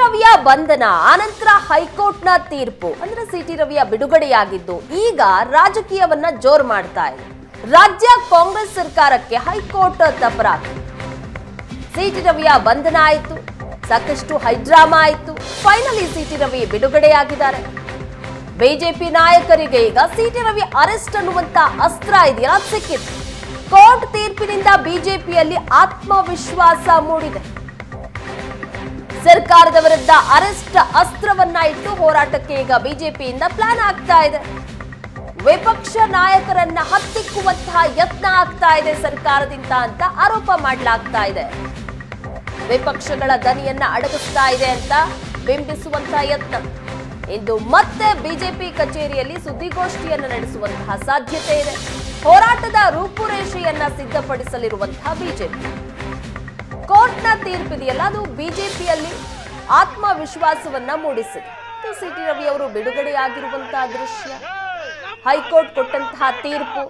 ರವಿಯ ಬಂಧನ ಆನಂತರ ಹೈಕೋರ್ಟ್ನ ತೀರ್ಪು ಅಂದ್ರೆ ಸಿಟಿ ರವಿಯ ಬಿಡುಗಡೆಯಾಗಿದ್ದು ಈಗ ರಾಜಕೀಯವನ್ನ ಜೋರು ಮಾಡ್ತಾ ಇದೆ. ರಾಜ್ಯ ಕಾಂಗ್ರೆಸ್ ಸರ್ಕಾರಕ್ಕೆ ಹೈಕೋರ್ಟ್ ತಪರಾಕು. ಸಿಟಿ ರವಿಯ ಬಂಧನ ಆಯಿತು, ಸಾಕಷ್ಟು ಹೈಡ್ರಾಮಾ ಆಯಿತು. ಫೈನಲಿ ಸಿಟಿ ರವಿ ಬಿಡುಗಡೆಯಾಗಿದ್ದಾರೆ. ಬಿಜೆಪಿ ನಾಯಕರಿಗೆ ಈಗ ಸಿಟಿ ರವಿ ಅರೆಸ್ಟ್ ಅನ್ನುವಂತ ಅಸ್ತ್ರ ಇದೆಯಲ್ಲ ಸಿಕ್ಕಿದೆ. ಕೋರ್ಟ್ ತೀರ್ಪಿನಿಂದ ಬಿಜೆಪಿಯಲ್ಲಿ ಆತ್ಮವಿಶ್ವಾಸ ಮೂಡಿದೆ. ಸರ್ಕಾರದ ವಿರುದ್ಧ ಅರೆಸ್ಟ್ ಅಸ್ತ್ರವನ್ನ ಇಟ್ಟು ಹೋರಾಟಕ್ಕೆ ಈಗ ಬಿಜೆಪಿಯಿಂದ ಪ್ಲಾನ್ ಆಗ್ತಾ ಇದೆ. ವಿಪಕ್ಷ ನಾಯಕರನ್ನ ಹತ್ತಿಕ್ಕುವಂತಹ ಯತ್ನ ಆಗ್ತಾ ಇದೆ ಸರ್ಕಾರದಿಂದ ಅಂತ ಆರೋಪ ಮಾಡಲಾಗ್ತಾ ಇದೆ. ವಿಪಕ್ಷಗಳ ದನಿಯನ್ನ ಅಡಗಿಸ್ತಾ ಇದೆ ಅಂತ ಬಿಂಬಿಸುವಂತಹ ಯತ್ನ. ಇಂದು ಮತ್ತೆ ಬಿಜೆಪಿ ಕಚೇರಿಯಲ್ಲಿ ಸುದ್ದಿಗೋಷ್ಠಿಯನ್ನು ನಡೆಸುವಂತಹ ಸಾಧ್ಯತೆ ಇದೆ. ಹೋರಾಟದ ರೂಪುರೇಷೆಯನ್ನ ಸಿದ್ಧಪಡಿಸಲಿರುವಂತಹ ಬಿಜೆಪಿ. ಕೋರ್ಟ್ನ ತೀರ್ಪಿದೆಯಲ್ಲ ಅದು ಬಿಜೆಪಿಯಲ್ಲಿ ಆತ್ಮವಿಶ್ವಾಸವನ್ನ ಮೂಡಿಸಿದೆ. ಸಿಟಿ ರವಿ ಅವರು ಬಿಡುಗಡೆಯಾಗಿರುವಂತಹ ದೃಶ್ಯ, ಹೈಕೋರ್ಟ್ ಕೊಟ್ಟಂತಹ ತೀರ್ಪು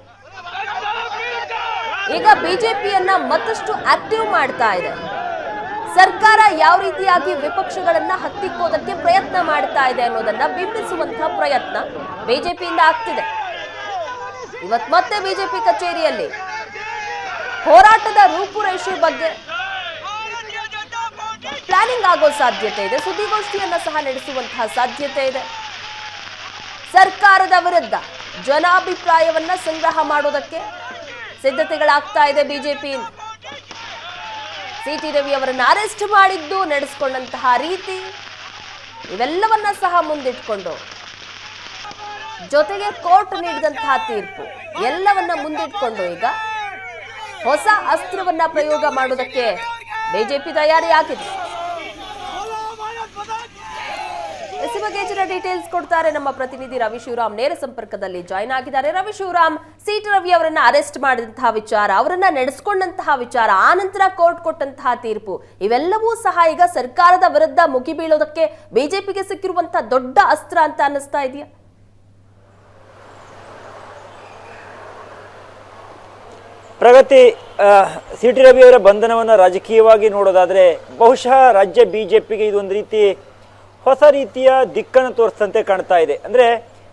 ಈಗ ಬಿಜೆಪಿಯನ್ನ ಮತ್ತಷ್ಟು ಆಕ್ಟಿವ್ ಮಾಡ್ತಾ ಇದೆ. ಸರ್ಕಾರ ಯಾವ ರೀತಿಯಾಗಿ ವಿಪಕ್ಷಗಳನ್ನ ಹತ್ತಿಕ್ಕೋದಕ್ಕೆ ಪ್ರಯತ್ನ ಮಾಡ್ತಾ ಇದೆ ಅನ್ನೋದನ್ನ ಬಿಂಬಿಸುವಂತಹ ಪ್ರಯತ್ನ ಬಿಜೆಪಿಯಿಂದ ಆಗ್ತಿದೆ. ಇವತ್ತು ಮತ್ತೆ ಬಿಜೆಪಿ ಕಚೇರಿಯಲ್ಲಿ ಹೋರಾಟದ ರೂಪುರೇಷೆ ಬಗ್ಗೆ ಪ್ಲಾನಿಂಗ್ ಆಗೋ ಸಾಧ್ಯತೆ ಇದೆ. ಸುದ್ದಿಗೋಷ್ಠಿಯನ್ನ ಸಹ ನಡೆಸುವಂತಹ ಸಾಧ್ಯತೆ ಇದೆ. ಸರ್ಕಾರದ ವಿರುದ್ಧ ಜನಾಭಿಪ್ರಾಯವನ್ನ ಸಂಗ್ರಹ ಮಾಡೋದಕ್ಕೆ ಸಿದ್ಧತೆಗಳಾಗ್ತಾ ಇದೆ ಬಿಜೆಪಿಯಿಂದ. ಸಿಟಿ ರವಿ ಅವರನ್ನ ಅರೆಸ್ಟ್ ಮಾಡಿದ್ದು, ನಡೆಸಿಕೊಂಡಂತಹ ರೀತಿ ಇವೆಲ್ಲವನ್ನ ಸಹ ಮುಂದಿಟ್ಕೊಂಡು, ಜೊತೆಗೆ ಕೋರ್ಟ್ ನೀಡಿದಂತಹ ತೀರ್ಪು ಎಲ್ಲವನ್ನ ಮುಂದಿಟ್ಕೊಂಡು ಈಗ ಹೊಸ ಅಸ್ತ್ರವನ್ನ ಪ್ರಯೋಗ ಮಾಡೋದಕ್ಕೆ ಬಿಜೆಪಿ ತಯಾರಿಯಾಗಿದೆ. ಇಸಿ ಬಗ್ಗೆ ಹೆಚ್ಚಿನ ಡೀಟೇಲ್ಸ್ ಕೊಡ್ತಾರೆ ನಮ್ಮ ಪ್ರತಿನಿಧಿ ರವಿ ಶಿವರಾಮ್, ನೇರ ಸಂಪರ್ಕದಲ್ಲಿ ಜಾಯ್ನ್ ಆಗಿದ್ದಾರೆ. ರವಿ ಶಿವರಾಮ್, ಸಿಟಿ ರವಿ ಅವರನ್ನ ಅರೆಸ್ಟ್ ಮಾಡಿದಂತಹ ವಿಚಾರ, ಅವರನ್ನ ನಡೆಸಿಕೊಂಡಂತಹ ವಿಚಾರ, ಆನಂತರ ಕೋರ್ಟ್ ಕೊಟ್ಟಂತಹ ತೀರ್ಪು ಇವೆಲ್ಲವೂ ಸಹ ಈಗ ಸರ್ಕಾರದ ವಿರುದ್ಧ ಮುಗಿಬೀಳೋದಕ್ಕೆ ಬಿಜೆಪಿಗೆ ಸಿಕ್ಕಿರುವಂತಹ ದೊಡ್ಡ ಅಸ್ತ್ರ ಅಂತ ಅನ್ನಿಸ್ತಾ ಇದೆಯಾ? ಪ್ರಗತಿ, ಸಿಟಿ ರವಿಯವರ ಬಂಧನವನ್ನು ರಾಜಕೀಯವಾಗಿ ನೋಡೋದಾದರೆ ಬಹುಶಃ ರಾಜ್ಯ ಬಿಜೆಪಿಗೆ ಇದೊಂದು ರೀತಿ ಹೊಸ ರೀತಿಯ ದಿಕ್ಕನ್ನು ತೋರಿಸಿದಂತೆ ಕಾಣ್ತಾ ಇದೆ. ಅಂದರೆ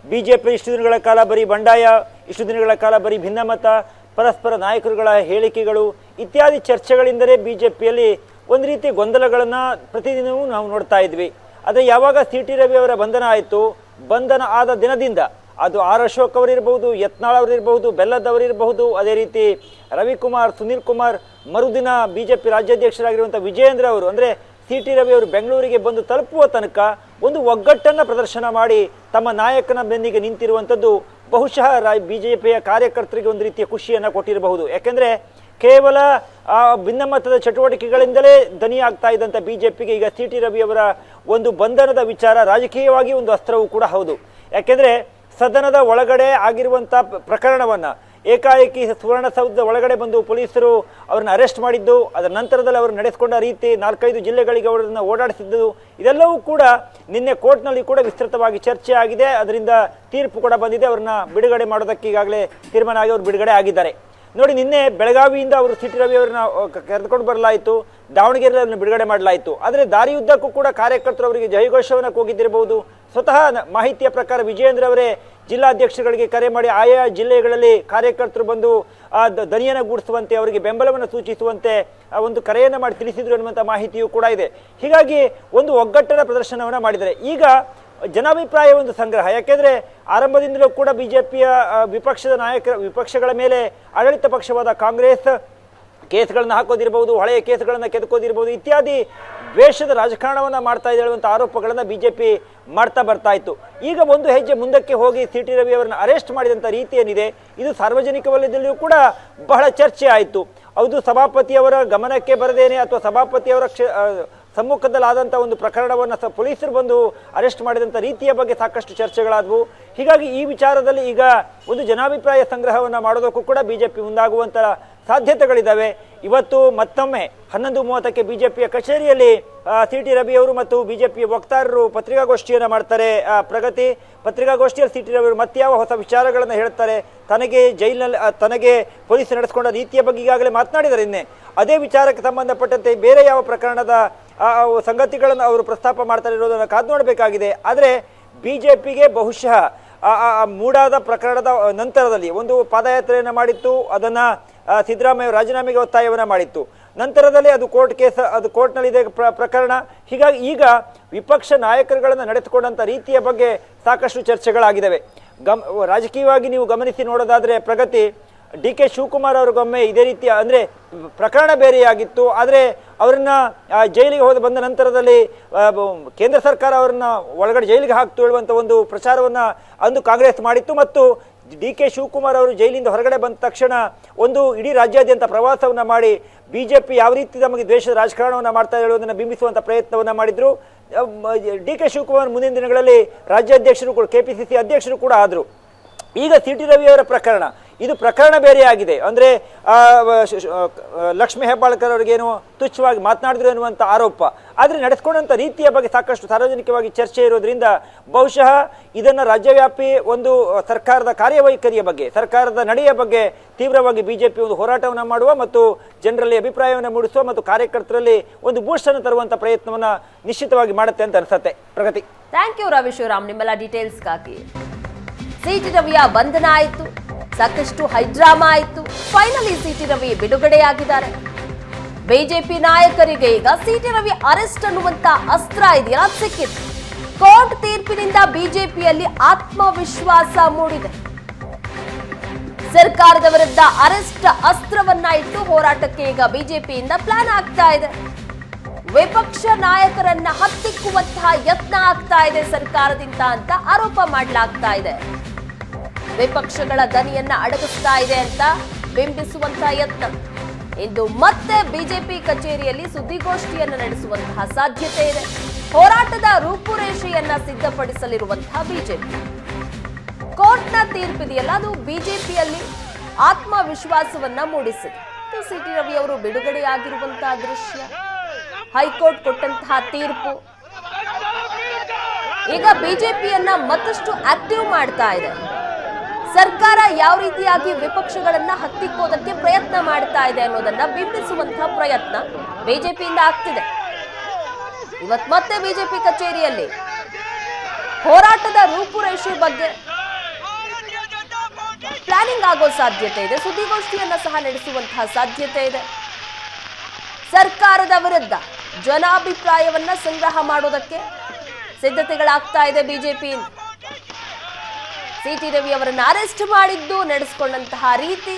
ಬಿಜೆಪಿ ಇಷ್ಟು ದಿನಗಳ ಕಾಲ ಬರೀ ಬಂಡಾಯ, ಇಷ್ಟು ದಿನಗಳ ಕಾಲ ಬರೀ ಭಿನ್ನಮತ, ಪರಸ್ಪರ ನಾಯಕರುಗಳ ಹೇಳಿಕೆಗಳು ಇತ್ಯಾದಿ ಚರ್ಚೆಗಳಿಂದಲೇ ಬಿಜೆಪಿಯಲ್ಲಿ ಒಂದು ರೀತಿ ಗೊಂದಲಗಳನ್ನು ಪ್ರತಿದಿನವೂ ನಾವು ನೋಡ್ತಾ ಇದ್ವಿ. ಆದರೆ ಯಾವಾಗ ಸಿಟಿ ರವಿ ಅವರ ಬಂಧನ ಆಯಿತು, ಬಂಧನ ಆದ ದಿನದಿಂದ ಅದು ಆರ್ ಅಶೋಕ್ ಅವರಿರ್ಬಹುದು, ಯತ್ನಾಳ್ ಅವರಿರ್ಬಹುದು, ಬೆಲ್ಲದವರಿರಬಹುದು, ಅದೇ ರೀತಿ ರವಿಕುಮಾರ್, ಸುನೀಲ್ ಕುಮಾರ್, ಮರುದಿನ ಬಿಜೆಪಿ ರಾಜ್ಯಾಧ್ಯಕ್ಷರಾಗಿರುವಂಥ ವಿಜಯೇಂದ್ರ ಅವರು, ಅಂದರೆ ಸಿಟಿ ರವಿ ಅವರು ಬೆಂಗಳೂರಿಗೆ ಬಂದು ತಲುಪುವ ತನಕ ಒಂದು ಒಗ್ಗಟ್ಟನ್ನು ಪ್ರದರ್ಶನ ಮಾಡಿ ತಮ್ಮ ನಾಯಕನ ಬೆನ್ನಿಗೆ ನಿಂತಿರುವಂಥದ್ದು ಬಹುಶಃ ಬಿಜೆಪಿಯ ಕಾರ್ಯಕರ್ತರಿಗೆ ಒಂದು ರೀತಿಯ ಖುಷಿಯನ್ನು ಕೊಟ್ಟಿರಬಹುದು. ಯಾಕೆಂದರೆ ಕೇವಲ ಭಿನ್ನಮತದ ಚಟುವಟಿಕೆಗಳಿಂದಲೇ ದನಿಯಾಗ್ತಾ ಇದ್ದಂಥ ಬಿಜೆಪಿಗೆ ಈಗ ಸಿಟಿ ರವಿ ಅವರ ಒಂದು ಬಂಧನದ ವಿಚಾರ ರಾಜಕೀಯವಾಗಿ ಒಂದು ಅಸ್ತ್ರವೂ ಕೂಡ ಹೌದು. ಯಾಕೆಂದರೆ ಸದನದ ಒಳಗಡೆ ಆಗಿರುವಂಥ ಪ್ರಕರಣವನ್ನು ಏಕಾಏಕಿ ಸುವರ್ಣಸೌಧದ ಒಳಗಡೆ ಬಂದು ಪೊಲೀಸರು ಅವ್ರನ್ನ ಅರೆಸ್ಟ್ ಮಾಡಿದ್ದು, ಅದರ ನಂತರದಲ್ಲಿ ಅವರು ನಡೆಸಿಕೊಂಡ ರೀತಿ, 4-5 ಜಿಲ್ಲೆಗಳಿಗೆ ಅವರನ್ನು ಓಡಾಡಿಸಿದ್ದು, ಇದೆಲ್ಲವೂ ಕೂಡ ನಿನ್ನೆ ಕೋರ್ಟ್ನಲ್ಲಿ ಕೂಡ ವಿಸ್ತೃತವಾಗಿ ಚರ್ಚೆ ಆಗಿದೆ. ಅದರಿಂದ ತೀರ್ಪು ಕೂಡ ಬಂದಿದೆ. ಅವ್ರನ್ನ ಬಿಡುಗಡೆ ಮಾಡೋದಕ್ಕೆ ಈಗಾಗಲೇ ತೀರ್ಮಾನ ಆಗಿ ಅವರು ಬಿಡುಗಡೆ ಆಗಿದ್ದಾರೆ. ನೋಡಿ, ನಿನ್ನೆ ಬೆಳಗಾವಿಯಿಂದ ಅವರು ಸಿಟಿ ರವಿ ಅವರನ್ನ ಕರೆದುಕೊಂಡು ಬರಲಾಯಿತು, ದಾವಣಗೆರೆಯಲ್ಲಿ ಅವ್ರನ್ನ ಬಿಡುಗಡೆ ಮಾಡಲಾಯಿತು. ಆದರೆ ದಾರಿಯುದ್ದಕ್ಕೂ ಕೂಡ ಕಾರ್ಯಕರ್ತರು ಅವರಿಗೆ ಜಯಘೋಷವನ್ನು ಕೂಗಿದ್ದಿರಬಹುದು. ಸ್ವತಃ ಮಾಹಿತಿಯ ಪ್ರಕಾರ ವಿಜಯೇಂದ್ರ ಅವರೇ ಜಿಲ್ಲಾಧ್ಯಕ್ಷರುಗಳಿಗೆ ಕರೆ ಮಾಡಿ ಆಯಾ ಜಿಲ್ಲೆಗಳಲ್ಲಿ ಕಾರ್ಯಕರ್ತರು ಬಂದು ದನಿಯನ್ನು ಗೂಡಿಸುವಂತೆ, ಅವರಿಗೆ ಬೆಂಬಲವನ್ನು ಸೂಚಿಸುವಂತೆ ಒಂದು ಕರೆಯನ್ನು ಮಾಡಿ ತಿಳಿಸಿದ್ರು ಅನ್ನುವಂಥ ಮಾಹಿತಿಯೂ ಕೂಡ ಇದೆ. ಹೀಗಾಗಿ ಒಂದು ಒಗ್ಗಟ್ಟನ ಪ್ರದರ್ಶನವನ್ನು ಮಾಡಿದ್ದಾರೆ. ಈಗ ಜನಾಭಿಪ್ರಾಯ ಒಂದು ಸಂಗ್ರಹ. ಯಾಕೆಂದರೆ ಆರಂಭದಿಂದಲೂ ಕೂಡ ಬಿಜೆಪಿಯ ವಿಪಕ್ಷಗಳ ಮೇಲೆ ಆಡಳಿತ ಪಕ್ಷವಾದ ಕಾಂಗ್ರೆಸ್ ಕೇಸ್ಗಳನ್ನು ಹಾಕೋದಿರ್ಬೋದು, ಹಳೆಯ ಕೇಸ್ಗಳನ್ನು ಕೆದಕೋದಿರ್ಬೋದು, ಇತ್ಯಾದಿ ದ್ವೇಷದ ರಾಜಕಾರಣವನ್ನು ಮಾಡ್ತಾ ಇದೆ ಹೇಳುವಂಥ ಆರೋಪಗಳನ್ನು ಬಿಜೆಪಿ ಮಾಡ್ತಾ ಬರ್ತಾ ಇತ್ತು. ಈಗ ಒಂದು ಹೆಜ್ಜೆ ಮುಂದಕ್ಕೆ ಹೋಗಿ ಸಿಟಿ ರವಿ ಅವರನ್ನು ಅರೆಸ್ಟ್ ಮಾಡಿದಂಥ ರೀತಿ ಏನಿದೆ, ಇದು ಸಾರ್ವಜನಿಕ ವಲಯದಲ್ಲಿಯೂ ಕೂಡ ಬಹಳ ಚರ್ಚೆ ಆಯಿತು. ಅದು ಸಭಾಪತಿಯವರ ಗಮನಕ್ಕೆ ಬರದೇನೆ ಅಥವಾ ಸಭಾಪತಿಯವರ ಸಮ್ಮುಖದಲ್ಲಾದಂಥ ಒಂದು ಪ್ರಕರಣವನ್ನು ಪೊಲೀಸರು ಬಂದು ಅರೆಸ್ಟ್ ಮಾಡಿದಂಥ ರೀತಿಯ ಬಗ್ಗೆ ಸಾಕಷ್ಟು ಚರ್ಚೆಗಳಾದವು. ಹೀಗಾಗಿ ಈ ವಿಚಾರದಲ್ಲಿ ಈಗ ಒಂದು ಜನಾಭಿಪ್ರಾಯ ಸಂಗ್ರಹವನ್ನು ಮಾಡೋದಕ್ಕೂ ಕೂಡ ಬಿಜೆಪಿ ಮುಂದಾಗುವಂಥ ಸಾಧ್ಯತೆಗಳಿದ್ದಾವೆ. ಇವತ್ತು ಮತ್ತೊಮ್ಮೆ 11:30ಕ್ಕೆ ಬಿಜೆಪಿಯ ಕಚೇರಿಯಲ್ಲಿ ಸಿಟಿ ರವಿ ಅವರು ಮತ್ತು ಬಿಜೆಪಿಯ ವಕ್ತಾರರು ಪತ್ರಿಕಾಗೋಷ್ಠಿಯನ್ನು ಮಾಡ್ತಾರೆ. ಪ್ರಗತಿ, ಪತ್ರಿಕಾಗೋಷ್ಠಿಯಲ್ಲಿ ಸಿಟಿ ರವಿ ಅವರು ಮತ್ಯಾವ ಹೊಸ ವಿಚಾರಗಳನ್ನು ಹೇಳ್ತಾರೆ, ತನಗೆ ಪೊಲೀಸ್ ನಡೆಸಿಕೊಂಡ ರೀತಿಯ ಬಗ್ಗೆ ಈಗಾಗಲೇ ಮಾತನಾಡಿದ್ದಾರೆ. ಅದೇ ವಿಚಾರಕ್ಕೆ ಸಂಬಂಧಪಟ್ಟಂತೆ ಬೇರೆ ಯಾವ ಪ್ರಕರಣದ ಸಂಗತಿಗಳನ್ನು ಅವರು ಪ್ರಸ್ತಾಪ ಮಾಡ್ತಾ ಇರೋದನ್ನು ಕಾದು ನೋಡಬೇಕಾಗಿದೆ. ಆದರೆ BJPಗೆ ಬಹುಶಃ ಮೂಡಾದ ಪ್ರಕರಣದ ನಂತರದಲ್ಲಿ ಒಂದು ಪಾದಯಾತ್ರೆಯನ್ನು ಮಾಡಿತ್ತು, ಅದನ್ನು ಸಿದ್ದರಾಮಯ್ಯ ರಾಜೀನಾಮೆಗೆ ಒತ್ತಾಯವನ್ನು ಮಾಡಿತ್ತು. ನಂತರದಲ್ಲಿ ಅದು ಕೋರ್ಟ್ನಲ್ಲಿದೆ ಪ್ರಕರಣ. ಹೀಗಾಗಿ ಈಗ ವಿಪಕ್ಷ ನಾಯಕರುಗಳನ್ನು ನಡೆದುಕೊಂಡಂಥ ರೀತಿಯ ಬಗ್ಗೆ ಸಾಕಷ್ಟು ಚರ್ಚೆಗಳಾಗಿದ್ದಾವೆ. ರಾಜಕೀಯವಾಗಿ ನೀವು ಗಮನಿಸಿ ನೋಡೋದಾದರೆ ಪ್ರಗತಿ DK ಶಿವಕುಮಾರ್ ಅವ್ರಿಗೊಮ್ಮೆ ಇದೇ ರೀತಿಯ ಅಂದರೆ ಪ್ರಕರಣ ಬೇರೆಯಾಗಿತ್ತು, ಆದರೆ ಅವರನ್ನ ಜೈಲಿಗೆ ಬಂದ ನಂತರದಲ್ಲಿ ಕೇಂದ್ರ ಸರ್ಕಾರ ಅವರನ್ನ ಒಳಗಡೆ ಜೈಲಿಗೆ ಹಾಕ್ತು ಹೇಳುವಂಥ ಒಂದು ಪ್ರಚಾರವನ್ನು ಅಂದು ಕಾಂಗ್ರೆಸ್ ಮಾಡಿತ್ತು. ಮತ್ತು DK ಶಿವಕುಮಾರ್ ಅವರು ಜೈಲಿಂದ ಹೊರಗಡೆ ಬಂದ ತಕ್ಷಣ ಒಂದು ಇಡೀ ರಾಜ್ಯಾದ್ಯಂತ ಪ್ರವಾಸವನ್ನು ಮಾಡಿ BJP ಯಾವ ರೀತಿ ನಮಗೆ ದ್ವೇಷದ ರಾಜಕಾರಣವನ್ನು ಮಾಡ್ತಾ ಹೇಳುವುದನ್ನು ಬಿಂಬಿಸುವಂಥ ಪ್ರಯತ್ನವನ್ನು ಮಾಡಿದ್ರು. DK ಶಿವಕುಮಾರ್ ಮುಂದಿನ ದಿನಗಳಲ್ಲಿ ರಾಜ್ಯಾಧ್ಯಕ್ಷರು ಕೂಡ KPCC ಅಧ್ಯಕ್ಷರು ಕೂಡ ಆದರು. ಈಗ CT ರವಿ ಅವರ ಪ್ರಕರಣ, ಇದು ಪ್ರಕರಣ ಬೇರೆಯಾಗಿದೆ. ಅಂದರೆ ಲಕ್ಷ್ಮೀ ಹೆಬ್ಬಾಳ್ಕರ್ ಅವರಿಗೇನು ತುಚ್ಛವಾಗಿ ಮಾತನಾಡಿದ್ರು ಎನ್ನುವಂಥ ಆರೋಪ. ಆದರೆ ನಡೆಸ್ಕೊಂಡಂಥ ರೀತಿಯ ಬಗ್ಗೆ ಸಾಕಷ್ಟು ಸಾರ್ವಜನಿಕವಾಗಿ ಚರ್ಚೆ ಇರೋದ್ರಿಂದ ಬಹುಶಃ ಇದನ್ನು ರಾಜ್ಯವ್ಯಾಪಿ ಒಂದು ಸರ್ಕಾರದ ಕಾರ್ಯವೈಖರಿಯ ಬಗ್ಗೆ, ಸರ್ಕಾರದ ನಡೆಯ ಬಗ್ಗೆ ತೀವ್ರವಾಗಿ BJP ಒಂದು ಹೋರಾಟವನ್ನು ಮಾಡುವ ಮತ್ತು ಜನರಲ್ಲಿ ಅಭಿಪ್ರಾಯವನ್ನು ಮೂಡಿಸುವ ಮತ್ತು ಕಾರ್ಯಕರ್ತರಲ್ಲಿ ಒಂದು ಬೂಸ್ಟನ್ನು ತರುವಂಥ ಪ್ರಯತ್ನವನ್ನು ನಿಶ್ಚಿತವಾಗಿ ಮಾಡುತ್ತೆ ಅಂತ ಅನಿಸುತ್ತೆ. ಪ್ರಗತಿ, ಥ್ಯಾಂಕ್ ಯು ರವಿ ಶಿವರಾಮ್ ನಿಮ್ಮೆಲ್ಲ ಡೀಟೇಲ್ಸ್ಗಾಗಿ. CT ರವಿಯ ಬಂಧನ ಆಯಿತು, ಸಾಕಷ್ಟು ಹೈಡ್ರಾಮಾ ಆಯಿತು, ಫೈನಲಿ CT ರವಿ ಬಿಡುಗಡೆಯಾಗಿದ್ದಾರೆ. ಬಿಜೆಪಿ ನಾಯಕರಿಗೆ ಈಗ CT ರವಿ ಅರೆಸ್ಟ್ ಅನ್ನುವಂತ ಅಸ್ತ್ರ ಇದೆಯಲ್ಲ ಸಿಕ್ಕಿದೆ. ಕೋರ್ಟ್ ತೀರ್ಪಿನಿಂದ ಬಿಜೆಪಿಯಲ್ಲಿ ಆತ್ಮವಿಶ್ವಾಸ ಮೂಡಿದೆ. ಸರ್ಕಾರದ ವಿರುದ್ಧ ಅರೆಸ್ಟ್ ಅಸ್ತ್ರವನ್ನ ಇಟ್ಟು ಹೋರಾಟಕ್ಕೆ ಈಗ ಬಿಜೆಪಿಯಿಂದ ಪ್ಲಾನ್ ಆಗ್ತಾ ಇದೆ. ವಿಪಕ್ಷ ನಾಯಕರನ್ನ ಹತ್ತಿಕ್ಕುವಂತಹ ಯತ್ನ ಆಗ್ತಾ ಇದೆ ಸರ್ಕಾರದಿಂದ ಅಂತ ಆರೋಪ ಮಾಡಲಾಗ್ತಾ ಇದೆ. ವಿಪಕ್ಷಗಳ ದನಿಯನ್ನ ಅಡಗಿಸ್ತಾ ಇದೆ ಅಂತ ಬಿಂಬಿಸುವಂತಹ ಯತ್ನ. ಇಂದು ಮತ್ತೆ ಬಿಜೆಪಿ ಕಚೇರಿಯಲ್ಲಿ ಸುದ್ದಿಗೋಷ್ಠಿಯನ್ನು ನಡೆಸುವಂತಹ ಸಾಧ್ಯತೆ ಇದೆ. ಹೋರಾಟದ ರೂಪುರೇಷೆಯನ್ನ ಸಿದ್ಧಪಡಿಸಲಿರುವಂತಹ ಬಿಜೆಪಿ. ಕೋರ್ಟ್ನ ತೀರ್ಪಿದೆಯಲ್ಲ, ಅದು ಬಿಜೆಪಿಯಲ್ಲಿ ಆತ್ಮವಿಶ್ವಾಸವನ್ನ ಮೂಡಿಸಿದೆ. CT ರವಿ ಅವರು ಬಿಡುಗಡೆಯಾಗಿರುವಂತಹ ದೃಶ್ಯ, ಹೈಕೋರ್ಟ್ ಕೊಟ್ಟಂತಹ ತೀರ್ಪು ಈಗ ಬಿಜೆಪಿಯನ್ನ ಮತ್ತಷ್ಟು ಆಕ್ಟಿವ್ ಮಾಡ್ತಾ ಇದೆ. ಸರ್ಕಾರ ಯಾವ ರೀತಿಯಾಗಿ ವಿಪಕ್ಷಗಳನ್ನ ಹತ್ತಿಕ್ಕೋದಕ್ಕೆ ಪ್ರಯತ್ನ ಮಾಡ್ತಾ ಇದೆ ಅನ್ನೋದನ್ನ ಬಿಂಬಿಸುವಂತಹ ಪ್ರಯತ್ನ ಬಿಜೆಪಿಯಿಂದ ಆಗ್ತಿದೆ. ಇವತ್ತು ಮತ್ತೆ ಬಿಜೆಪಿ ಕಚೇರಿಯಲ್ಲಿ ಹೋರಾಟದ ರೂಪುರೇಷೆ ಬಗ್ಗೆ ಪ್ಲಾನಿಂಗ್ ಆಗೋ ಸಾಧ್ಯತೆ ಇದೆ. ಸುದ್ದಿಗೋಷ್ಠಿಯನ್ನ ಸಹ ನಡೆಸುವಂತಹ ಸಾಧ್ಯತೆ ಇದೆ. ಸರ್ಕಾರದ ವಿರುದ್ಧ ಜನಾಭಿಪ್ರಾಯವನ್ನ ಸಂಗ್ರಹ ಮಾಡೋದಕ್ಕೆ ಸಿದ್ಧತೆಗಳಾಗ್ತಾ ಇದೆ ಬಿಜೆಪಿಯಿಂದ. CT ರವಿ ಅವರನ್ನು ಅರೆಸ್ಟ್ ಮಾಡಿದ್ದು, ನಡೆಸಿಕೊಂಡಂತಹ ರೀತಿ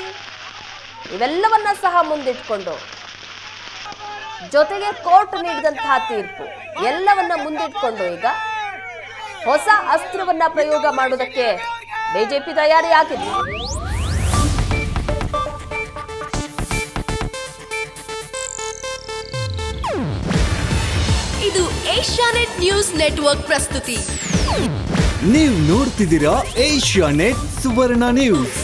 ಇವೆಲ್ಲವನ್ನ ಸಹ ಮುಂದಿಟ್ಕೊಂಡು, ಜೊತೆಗೆ ಕೋರ್ಟ್ ನೀಡಿದಂತಹ ತೀರ್ಪು ಎಲ್ಲವನ್ನ ಮುಂದಿಟ್ಕೊಂಡು ಈಗ ಹೊಸ ಅಸ್ತ್ರವನ್ನ ಪ್ರಯೋಗ ಮಾಡೋದಕ್ಕೆ ಬಿಜೆಪಿ ತಯಾರಿಯಾಗಿದೆ. ಇದು ಏಷ್ಯಾನೆಟ್ ನ್ಯೂಸ್ ನೆಟ್ವರ್ಕ್ ಪ್ರಸ್ತುತಿ. ನೀವು ನೋಡ್ತಿದ್ದೀರಾ ಏಷ್ಯಾನೆಟ್ ಸುವರ್ಣ ನ್ಯೂಸ್.